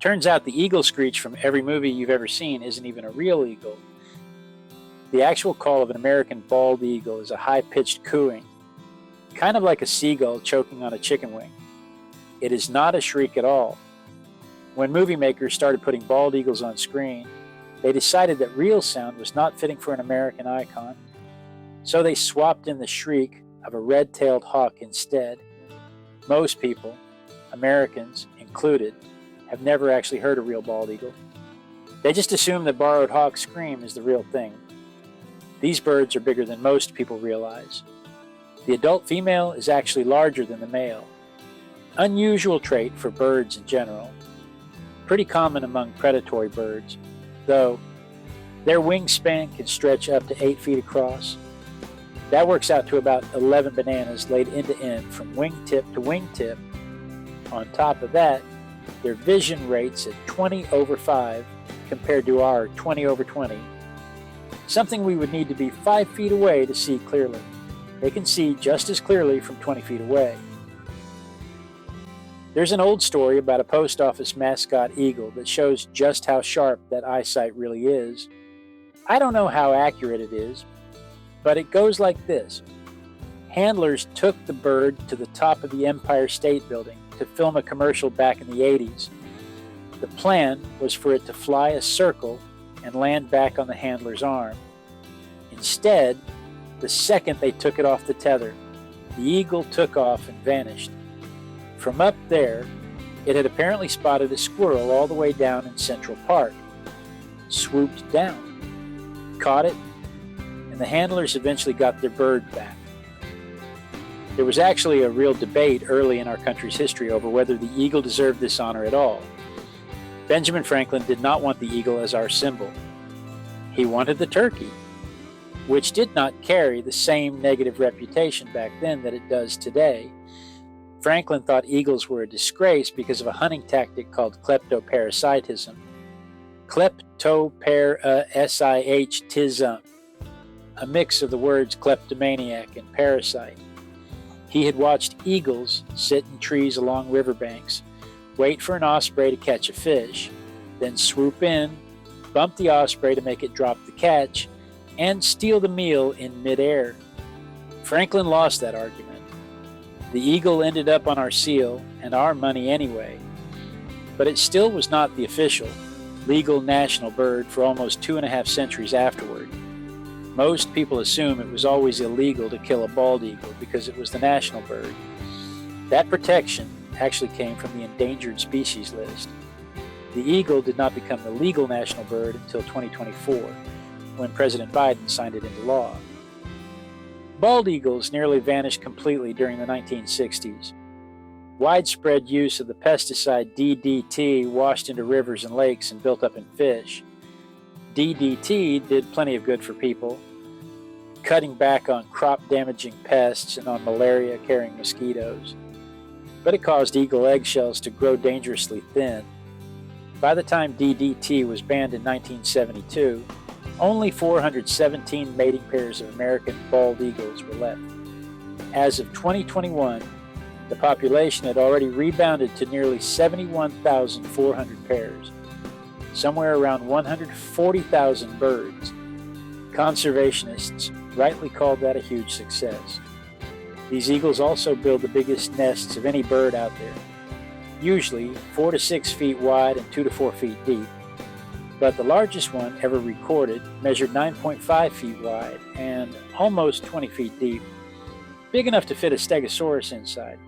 Turns out the eagle screech from every movie you've ever seen isn't even a real eagle. The actual call of an American bald eagle is a high-pitched cooing, kind of like a seagull choking on a chicken wing. It is not a shriek at all. When movie makers started putting bald eagles on screen, they decided that real sound was not fitting for an American icon, so they swapped in the shriek of a red-tailed hawk instead. Most people, Americans included, have never actually heard a real bald eagle. They just assume that borrowed hawk's scream is the real thing. These birds are bigger than most people realize. The adult female is actually larger than the male. Unusual trait for birds in general. Pretty common among predatory birds, though their wingspan can stretch up to 8 feet across. That works out to about 11 bananas laid end to end from wingtip to wingtip. On top of that, their vision rates at 20/5 compared to our 20/20. Something we would need to be 5 feet away to see clearly. They can see just as clearly from 20 feet away. There's an old story about a post office mascot eagle that shows just how sharp that eyesight really is. I don't know how accurate it is, but it goes like this. Handlers took the bird to the top of the Empire State Building to film a commercial back in the 80s. The plan was for it to fly a circle and land back on the handler's arm. Instead, the second they took it off the tether, the eagle took off and vanished. From up there, it had apparently spotted a squirrel all the way down in Central Park, swooped down, caught it, and the handlers eventually got their bird back. There was actually a real debate early in our country's history over whether the eagle deserved this honor at all. Benjamin Franklin did not want the eagle as our symbol. He wanted the turkey, which did not carry the same negative reputation back then that it does today. Franklin thought eagles were a disgrace because of a hunting tactic called kleptoparasitism. Kleptoparasitism, a mix of the words kleptomaniac and parasite. He had watched eagles sit in trees along riverbanks, wait for an osprey to catch a fish, then swoop in, bump the osprey to make it drop the catch, and steal the meal in midair. Franklin lost that argument. The eagle ended up on our seal and our money anyway, but it still was not the official, legal national bird for almost 2.5 centuries afterward. Most people assume it was always illegal to kill a bald eagle because it was the national bird. That protection actually came from the endangered species list. The eagle did not become the legal national bird until 2024, when President Biden signed it into law. Bald eagles nearly vanished completely during the 1960s. Widespread use of the pesticide DDT washed into rivers and lakes and built up in fish. DDT did plenty of good for people, cutting back on crop-damaging pests and on malaria-carrying mosquitoes. But it caused eagle eggshells to grow dangerously thin. By the time DDT was banned in 1972, only 417 mating pairs of American bald eagles were left. As of 2021, the population had already rebounded to nearly 71,400 pairs, somewhere around 140,000 birds. Conservationists rightly called that a huge success. These eagles also build the biggest nests of any bird out there, usually 4 to 6 feet wide and 2 to 4 feet deep. But the largest one ever recorded measured 9.5 feet wide and almost 20 feet deep, big enough to fit a stegosaurus inside.